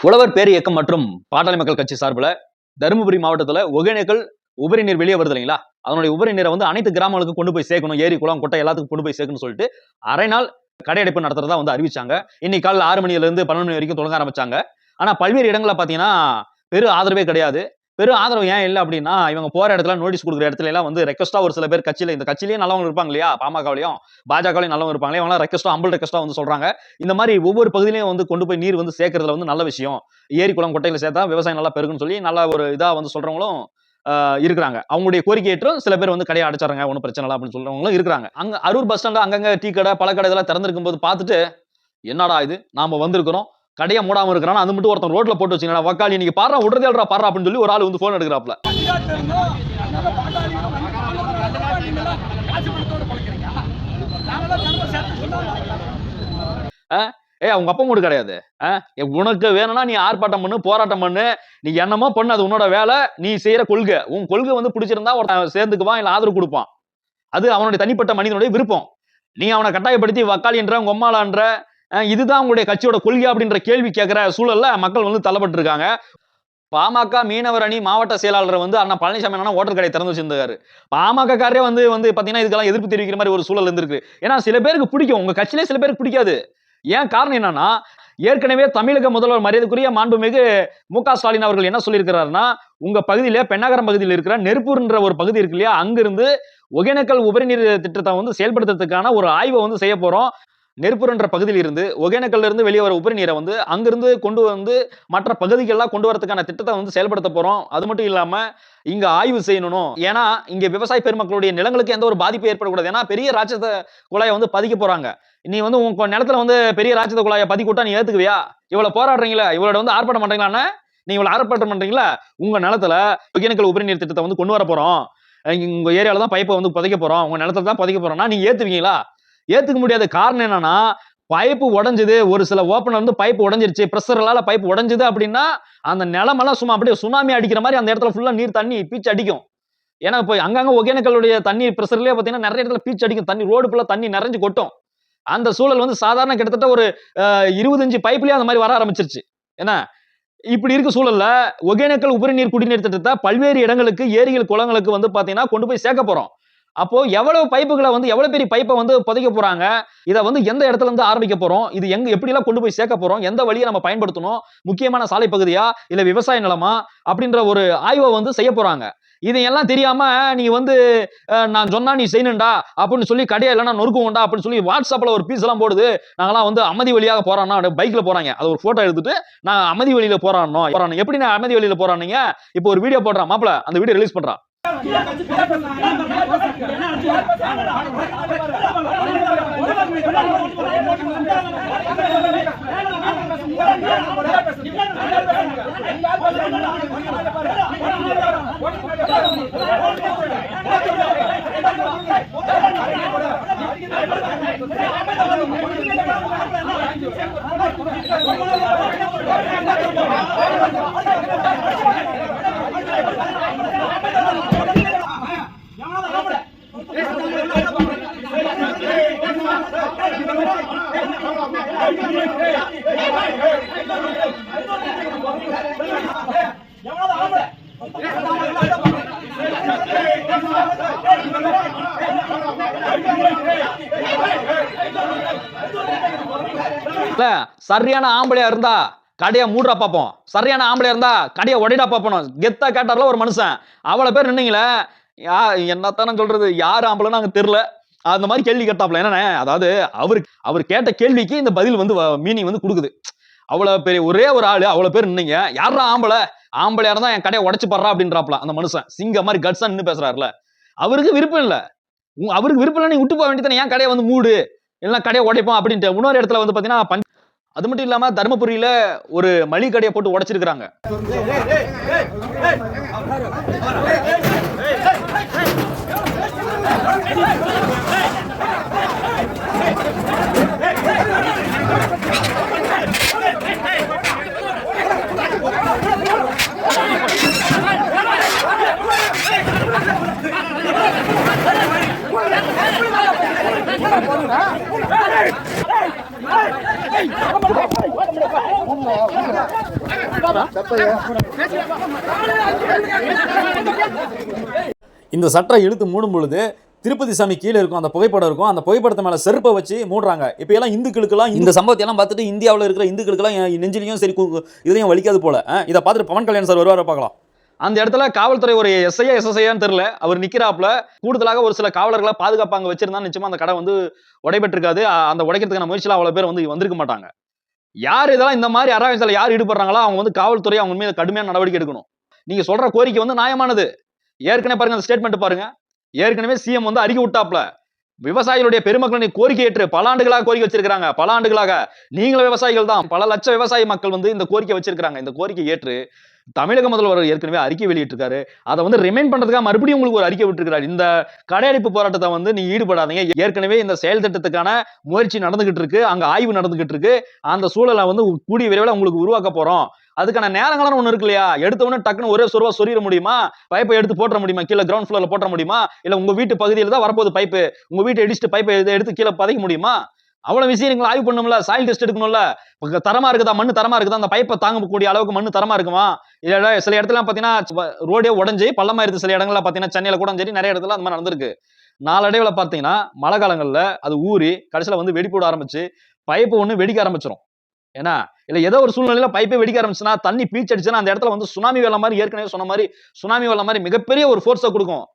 உழவர் பேர் இயக்கம் மற்றும் பாட்டாளி மக்கள் கட்சி சார்பில் தருமபுரி மாவட்டத்தில் ஒகேனக்கல் உபரி நீர் வெளியே வருது இல்லைங்களா, அதனுடைய உபரி நீரை வந்து அனைத்து கிராமங்களுக்கு கொண்டு போய் சேர்க்கணும், ஏரி குளம் குட்டை எல்லாத்துக்கும் கொண்டு போய் சேர்க்கணும்னு சொல்லிட்டு அரை நாள் கடையடைப்பு நடத்துறதா வந்து அறிவிச்சாங்க. இன்னைக்கு காலையில் 6 மணியிலிருந்து 12 மணி வரைக்கும் தொடங்க ஆரம்பிச்சாங்க. ஆனா பல்வேறு இடங்களை பார்த்தீங்கன்னா பெரும் ஆதரவே கிடையாது. பெரும் ஆதரவு ஏன் இல்லை அப்படின்னா, இவங்க போற இடத்துல நோட்டீஸ் கொடுக்குற இடத்துல எல்லாம் வந்து ரெக்வஸ்டா ஒரு சில பேர் கட்சியில இந்த கட்சியிலேயே நல்லவங்க இருப்பாங்க இல்லையா, பாமகவிலையும் பாஜகவிலையும் நல்லவங்க இருப்பாங்க, இவங்க ரெக்வஸ்டா அம்பல் ரெக்வஸ்டா வந்து சொல்றாங்க. இந்த மாதிரி ஒவ்வொரு பகுதியிலையும் வந்து கொண்டு போய் நீர் வந்து சேர்க்கறதுல வந்து நல்ல விஷயம், ஏரி குளம் குட்டையில சேர்த்தா விவசாயம் நல்லா பெருகுன்னு சொல்லி நல்ல ஒரு இதா வந்து சொல்றவங்களும் இருக்கிறாங்க. அவங்களுடைய கோரிக்கை ஏற்றும் சில பேர் வந்து கடையை அடைச்சாங்க, ஒன்றும் பிரச்சனை இல்லை அப்படின்னு சொல்றவங்களும் இருக்கிறாங்க. அங்க அரூர் பஸ் ஸ்டாண்ட் அங்கங்க டீ கடை பழக்கடை இதெல்லாம் திறந்திருக்கும் போது பார்த்துட்டு, என்னடா இது நாம வந்திருக்கிறோம் கடையை மூடாம இருக்கிறான், அது மட்டும் ஒருத்தன் ரோட்ல போட்டு வச்சுங்களா வக்காளி நீங்க பாரு விடுறதேல்றா பாரு அப்படின்னு சொல்லி ஒரு ஆள் வந்து போன் எடுக்கிறாப்ல. அவங்க அப்பா மூடு கிடையாது. உனக்கு வேணும்னா நீ ஆர்ப்பாட்டம் பண்ணு, போராட்டம் பண்ணு, நீ என்னமோ பண்ணு, அது உன்னோட வேலை, நீ செய்யற கொள்கை, உன் கொள்கை வந்து பிடிச்சிருந்தா ஒருத்தன் சேர்ந்துக்குவான் இல்ல ஆதரவு கொடுப்பான், அது அவனுடைய தனிப்பட்ட மனிதனுடைய விருப்பம். நீ அவனை கட்டாயப்படுத்தி வக்காளின்ற உங்க அம்மாளான்ற இதுதான் உங்களுடைய கட்சியோட கொள்கை அப்படின்ற கேள்வி கேட்கிற சூழல்ல மக்கள் வந்து தள்ளப்பட்டு இருக்காங்க. பாமக மீனவர் அணி மாவட்ட செயலாளர் வந்து அண்ணா பழனிசாமி ஓட்டர் கடை திறந்து வச்சிருந்தாரு. பாமக காரே வந்து பாத்தீங்கன்னா இதுக்கெல்லாம் எதிர்ப்பு தெரிவிக்கிற மாதிரி ஒரு சூழல் இருந்திருக்கு. ஏன்னா சில பேருக்கு பிடிக்கும், உங்க கட்சியிலே சில பேருக்கு பிடிக்காது. ஏன் காரணம் என்னன்னா, ஏற்கனவே தமிழக முதல்வர் மரியாதைக்குரிய மாண்புமிகு மு.க. ஸ்டாலின் அவர்கள் என்ன சொல்லியிருக்கிறாருன்னா, உங்க பகுதியில பெண்ணாகரம் பகுதியில் இருக்கிற நெருப்பூர்ன்ற ஒரு பகுதி இருக்கு இல்லையா, அங்கிருந்து ஒகேனக்கல் உபரிநீர் திட்டத்தை வந்து செயல்படுத்துறதுக்கான ஒரு ஆய்வை வந்து செய்ய போறோம். நெருப்பூர்ன்ற பகுதியில் இருந்து ஒகேனக்கல்ல இருந்து வெளியே வர உபரி நீரை வந்து அங்கிருந்து கொண்டு வந்து மற்ற பகுதிகளெல்லாம் கொண்டு வரதுக்கான திட்டத்தை வந்து செயல்படுத்த போறோம். அது மட்டும் இல்லாம இங்க ஆய்வு செய்யணும். ஏன்னா இங்க விவசாய பெருமக்களுடைய நிலங்களுக்கு எந்த ஒரு பாதிப்பு ஏற்படக்கூடாது. ஏன்னா பெரிய ராட்சத குழாயை வந்து பதிக்க போறாங்க. நீ வந்து உங்க நிலத்துல வந்து பெரிய ராட்சத குழாயை பதிக்க விட்டா நீ ஏத்துக்குவியா? இவ்வளவு போராடுறீங்களா, இவ்வளவு வந்து ஆர்ப்பாட்டம் பண்றீங்களா, நீ இவ்வளவு ஆர்ப்பாட்டம் பண்றீங்களா, உங்க நிலத்துல ஒகேனக்கல் உபரி நீர் திட்டத்தை வந்து கொண்டு வர போறோம், உங்க ஏரியால தான் பைப்பை வந்து புதைக்க போறோம், உங்க நிலத்துல தான் புதைக்க போறோம்னா நீங்க ஏத்துவீங்களா? ஏத்துக்க முடியாத காரணம் என்னன்னா, பைப்பு உடைஞ்சது, ஒரு சில ஓப்பனர் வந்து பைப்பு உடைஞ்சிருச்சு, பிரஷரால பைப்பு உடைஞ்சது அப்படின்னா அந்த நிலமெல்லாம் சும்மா அப்படியே சுனாமி அடிக்கிற மாதிரி அந்த இடத்துல ஃபுல்லா நீர் தண்ணி பீச்சு அடிக்கும். ஏன்னா இப்போ அங்கங்க ஒகேனக்கலுடைய தண்ணி பிரஷர்லயே பாத்தீங்கன்னா நிறைய இடத்துல பீச்சு அடிக்கும், தண்ணி ரோடு ஃபுல்லா தண்ணி நிறைஞ்சு கொட்டும். அந்த சூழல் வந்து சாதாரண கிட்டத்தட்ட ஒரு 25 பைப்லயே அந்த மாதிரி வர ஆரம்பிச்சிருச்சு. என்ன இப்படி இருக்க சூழல்ல ஒகேனக்கல் உபரி நீர் குடிநீர் திட்டத்தை பல்வேறு இடங்களுக்கு ஏரிகள் குளங்களுக்கு வந்து பாத்தீங்கன்னா கொண்டு போய் சேர்க்க போறோம். அப்போ எவ்வளவு பைப்புகளை வந்து எவ்வளவு பெரிய பைப்பை வந்து புதைக்க போறாங்க, இதை வந்து எந்த இடத்துல இருந்து ஆரம்பிக்க போறோம், இது எங்க எப்படி எல்லாம் கொண்டு போய் சேர்க்க போறோம், எந்த வழியை நம்ம பயன்படுத்தணும், முக்கியமான சாலை பகுதியா இல்ல விவசாய நிலமா அப்படின்ற ஒரு ஆய்வை வந்து செய்ய போறாங்க. இதையெல்லாம் தெரியாம நீ வந்து நான் சொன்னா நீ செய்யணும்டா அப்படின்னு சொல்லி கடையா இல்லைன்னா நொறுக்குவோம்டா அப்படின்னு சொல்லி வாட்ஸ்அப்ல ஒரு பீஸ் எல்லாம் போடுது. நாங்களாம் வந்து அமைதி வழியாக போறான்னா பைக்ல போறாங்க, அது ஒரு போட்டோ எடுத்துட்டு நான் அமைதி வழியில போறானோ எப்படி நான் அமைதி வழியில போறானீங்க, இப்போ ஒரு வீடியோ போடுறான் மாப்பிள, அந்த வீடியோ ரிலீஸ் பண்றான். சரியான ஆம்பளையா இருந்தா கடையை மூடுறா பாப்போம், சரியான ஆம்பளையா இருந்தா கடையை உடைடா பாப்போம், கெத்தா கேட்டார்ல ஒரு மனுஷன். அவ்வளவு பேர் நின்னீங்களே, என்னத்தானே சொல்றது, யார் ஆம்பளைன்னு அங்க தெரியல, அந்த மாதிரி கேள்வி கேட்டாப்ல. என்னன்னா அதாவது அவர் கேட்ட கேள்விக்கு இந்த பதில் வந்து மீனிங் வந்து கொடுக்குது. அவ்வளவு பெரிய ஒரே ஒரு ஆளு அவ்வளவு பேர் நின்னீங்க, யாரா ஆம்பளையா இருந்தா என் கடையை உடைச்சு படுறா அப்படின்றாப்ல அந்த மனுஷன். சிங்க மாதிரி கட்ஸா நின்று பேசுறாருல, அவருக்கு விருப்பம் இல்ல, அவருக்கு விருப்பம் இல்ல, நீ விட்டு போக வேண்டியதானே, ஏன் கடையை வந்து மூடு இல்லைன்னா கடையை உடைப்போம் அப்படின்ட்டு. இன்னொரு இடத்துல வந்து பாத்தீங்கன்னா அது மட்டும் இல்லாம தர்மபுரியில ஒரு மளிகை கடையை போட்டு உடைச்சிருக்காங்க. இந்த சட்டை இழுத்து மூடும் பொழுது திருப்பதி சாமி கீழே இருக்கும், அந்த புகைப்படம் இருக்கும், அந்த புகைப்படத்தை மேலே செருப்பை வச்சு மூடுறாங்க. இப்போ எல்லாம் இந்துக்களுக்கெல்லாம் இந்த சம்பவத்தை எல்லாம் பார்த்துட்டு இந்தியாவில் இருக்கிற இந்துக்களுக்கெல்லாம் நெஞ்சிலையும் சரி இதையும் வலிக்காது போல. இதை பார்த்துட்டு பவன் கல்யாண் சார் வருவார பார்க்கலாம். அந்த இடத்துல காவல்துறை ஒரு எஸ்ஐயா எஸ்எஸ்ஐயான்னு தெரியல, அவர் நிக்கிறாப்ல. கூடுதலாக ஒரு சில காவலர்களை பாதுகாப்பாங்க வச்சிருந்தா நிச்சயமா அந்த கடை வந்து உடைபெற்றிருக்காது. அந்த உடைக்கிறதுக்கான முயற்சியில் அவ்வளவு பேர் வந்து வந்திருக்க மாட்டாங்க. யார் இதெல்லாம் இந்த மாதிரி அராஜகத்தில் யார் ஈடுபடுறாங்களோ அவங்க வந்து காவல்துறை அவங்க மீது கடுமையான நடவடிக்கை எடுக்கணும். நீங்க சொல்ற கோரிக்கை வந்து நியாயமானது. ஏற்கனவே பாருங்க, அந்த ஸ்டேட்மெண்ட் பாருங்க. ஏற்கனவே சிஎம் வந்து அறிக்கை விட்டாப்ல, விவசாயிகளுடைய பெருமக்களின் கோரிக்கை ஏற்று பல ஆண்டுகளாக கோரிக்கை வச்சிருக்காங்க. பல ஆண்டுகளாக நீங்களும் விவசாயிகள் தான், பல லட்ச விவசாய மக்கள் வந்து இந்த கோரிக்கை வச்சிருக்காங்க. இந்த கோரிக்கை ஏற்று தமிழக முதல்வர் ஏற்கனவே அறிக்கை வெளியிட்டிருக்காரு. அதை வந்து ரிமைண்ட் பண்றதுக்காக மறுபடியும் உங்களுக்கு ஒரு அறிக்கை விட்டுருக்காரு. இந்த கடையடைப்பு போராட்டத்தை வந்து நீ ஈடுபடாதீங்க. ஏற்கனவே இந்த செயல் திட்டத்துக்கான முயற்சி நடந்துகிட்டு இருக்கு, அங்க ஆய்வு நடந்துகிட்டு இருக்கு. அந்த சூழலை வந்து கூடிய விரைவில் உங்களுக்கு உருவாக்க போறோம். அதுக்கான நேரங்களும் ஒண்ணு இருக்கு இல்லையா? எடுத்த உடனே டக்குன்னு ஒரே சொருவா சொருகிட முடியுமா? பைப்பை எடுத்து போட்ட முடியுமா? கீழே கிரவுண்ட் ஃப்ளோர்ல போட்ட முடியுமா? இல்ல உங்க வீட்டு பகுதியில் தான் வரப்போகுது பைப்பு, உங்க வீட்டை இடிச்சுட்டு பைப்பை எடுத்து கீழே பதைக்க முடியுமா? அவ்வளவு விஷயம் ஆய்வு பண்ணும்ல, சாயில் டெஸ்ட் எடுக்கணும்ல. தரமா இருக்குதா, மண்ணு தரமா இருக்குதா, அந்த பைப்பை தாங்கக்கூடிய அளவுக்கு மண்ணு தரமா இருக்குமா? இல்ல சில இடத்துல பாத்தீங்கன்னா ரோடே உடஞ்சி பள்ளமா இருக்கு. சில இடங்கள்ல பாத்தீங்கன்னா சென்னையில கூட சரி நிறைய இடத்துல அந்த மாதிரி நடந்திருக்கு. நாளடைவுல பாத்தீங்கன்னா மழை காலங்கள்ல அது ஊறி கடைசியில வந்து வெடிப்போட ஆரம்பிச்சு பைப்பு ஒண்ணு வெடிக்க ஆரம்பிச்சிடும். ஏன்னா இல்ல ஏதோ ஒரு சூழ்நிலையில பைப்பே வெடிக்க ஆரம்பிச்சுன்னா, தண்ணி பீச் அடிச்சுன்னா அந்த இடத்துல வந்து சுனாமி வெள்ளம் மாதிரி, ஏற்கனவே சொன்ன மாதிரி சுனாமி வெள்ளம் மாதிரி மிகப்பெரிய ஒரு ஃபோர்ஸை கொடுக்கும்.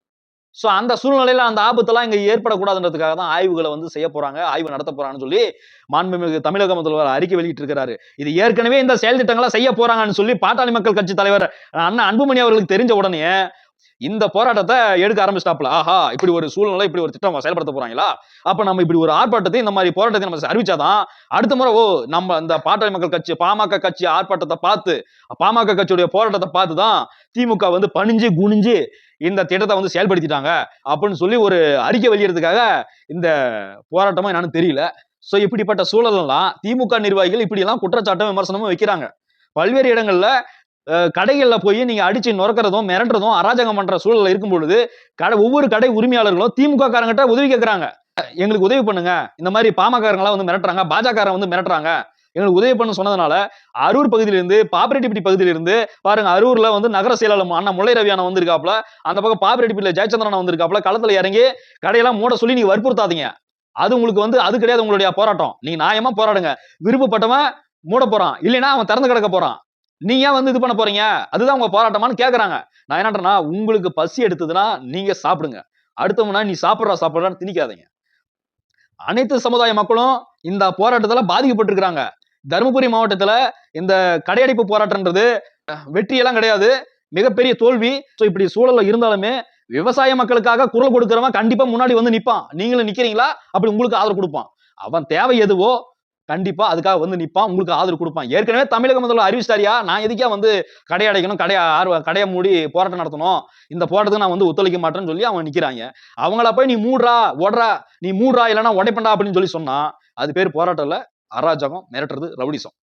சோ அந்த சூழ்நிலையில அந்த ஆபத்தெல்லாம் இங்க ஏற்படக்கூடாதுன்றதுக்காக தான் ஆய்வுகளை வந்து செய்ய போறாங்க, ஆய்வு நடத்த போறாங்கன்னு சொல்லி மாண்புமிகு தமிழக முதல்வர் அறிக்கை வெளியிட்டு இருக்கிறாரு. இது ஏற்கனவே இந்த செயல் திட்டங்களை செய்ய போறாங்கன்னு சொல்லி பாட்டாளி மக்கள் கட்சி தலைவர் அண்ணன் அன்புமணி அவர்களுக்கு தெரிஞ்ச உடனே இந்த போராட்டத்தை எடுக்க ஆரம்பிச்சிட்டாப்ல. ஆஹா, இப்படி ஒரு சூழ்நிலை, இப்படி ஒரு திட்டம் செயல்படுத்த போறாங்களா? அப்ப நம்ம இப்படி ஒரு ஆர்ப்பாட்டத்தை, இந்த மாதிரி போராட்டத்தை நம்ம அறிவிச்சாதான் அடுத்த முறை நம்ம இந்த பாட்டாளி மக்கள் கட்சி பாமக கட்சி ஆர்ப்பாட்டத்தை பார்த்து, பாமக கட்சியுடைய போராட்டத்தை பார்த்துதான் திமுக வந்து பணிஞ்சு குனிஞ்சு இந்த திட்டத்தை வந்து செயல்படுத்திட்டாங்க அப்படின்னு சொல்லி ஒரு அறிக்கை வெளியிடறதுக்காக இந்த போராட்டமா என்னன்னு தெரியல. சோ இப்படிப்பட்ட சூழலெல்லாம் திமுக நிர்வாகிகள் இப்படி எல்லாம் குற்றச்சாட்டும் விமர்சனமும் வைக்கிறாங்க. பல்வேறு இடங்கள்ல கடைகள்ல போய் நீங்க அடிச்சு நொறுக்கிறதும் மிரட்டுறதும் அராஜகம் பண்ற சூழல் இருக்கும் பொழுது ஒவ்வொரு கடை உரிமையாளர்களும் திமுக காரங்கிட்ட உதவி கேட்கறாங்க. எங்களுக்கு உதவி பண்ணுங்க, இந்த மாதிரி பாமகங்களா வந்து மிரட்டுறாங்க, பாஜக வந்து மிரட்டுறாங்க, எங்களுக்கு உதவி பண்ண சொன்னதுனால அரூர் பகுதியிலிருந்து பாப்பிரெட்டிப்பட்டி பகுதியிலிருந்து பாருங்க, அரூர்ல வந்து நகர செயலாளர் அண்ணா முல்லை ரவியான வந்திருக்காப்ல, அந்த பக்கம் பாப்பிரெட்டிப்பட்டியில ஜெயச்சந்திரன் வந்திருக்காப்ல, களத்துல இறங்கி கடையெல்லாம் மூட சொல்லி நீங்க வற்புறுத்தாதீங்க. அது உங்களுக்கு வந்து அது கிடையாது உங்களுடைய போராட்டம். நீங்க நியாயமா போராடுங்க. விருப்பப்பட்டவன் மூட போறான், இல்லைன்னா அவன் திறந்து கிடக்க போறான். நீங்க வந்து இது பண்ண போறீங்க, அதுதான் உங்க போராட்டமான்னு கேக்குறாங்க. நான் என்னன்றேன்னா, உங்களுக்கு பசி எடுத்ததுன்னா நீங்க சாப்பிடுங்க, அடுத்தவனா நீ சாப்பிடுறான்னு திணிக்காதீங்க. அனைத்து சமுதாய மக்களும் இந்த போராட்டத்துல பாதிக்கப்பட்டிருக்கிறாங்க. தருமபுரி மாவட்டத்துல இந்த கடையடைப்பு போராட்டம்ன்றது வெற்றி எல்லாம் கிடையாது, மிகப்பெரிய தோல்வி. சோ இப்படி சூழல்ல இருந்தாலுமே விவசாய மக்களுக்காக குரல் கொடுக்கிறவன் கண்டிப்பா முன்னாடி வந்து நிப்பான். நீங்களும் நிக்கிறீங்களா? அப்படி உங்களுக்கு ஆதரவு கொடுப்பான். அவன் தேவை எதுவோ கண்டிப்பா அதுக்காக வந்து நிப்பான், உங்களுக்கு ஆதரவு கொடுப்பான். ஏற்கனவே தமிழக முதல்வர் அறிவிச்சிட்டாரியா, நான் எதுக்கே வந்து கடை அடைக்கணும், கடையை மூடி போராட்டம் நடத்தணும், இந்த போராட்டத்துக்கு நான் வந்து ஒத்துழைக்க மாட்டேன்னு சொல்லி அவங்க நிக்கிறாங்க. அவங்கள போய் நீ மூடுறா ஓடுறா, நீ மூடுறா இல்லைன்னா உடைப்பண்டா அப்படின்னு சொல்லி சொன்னா அது பேர் போராட்டம் இல்ல, அராஜகம், மிரட்டுறது, ரவுடிசம்.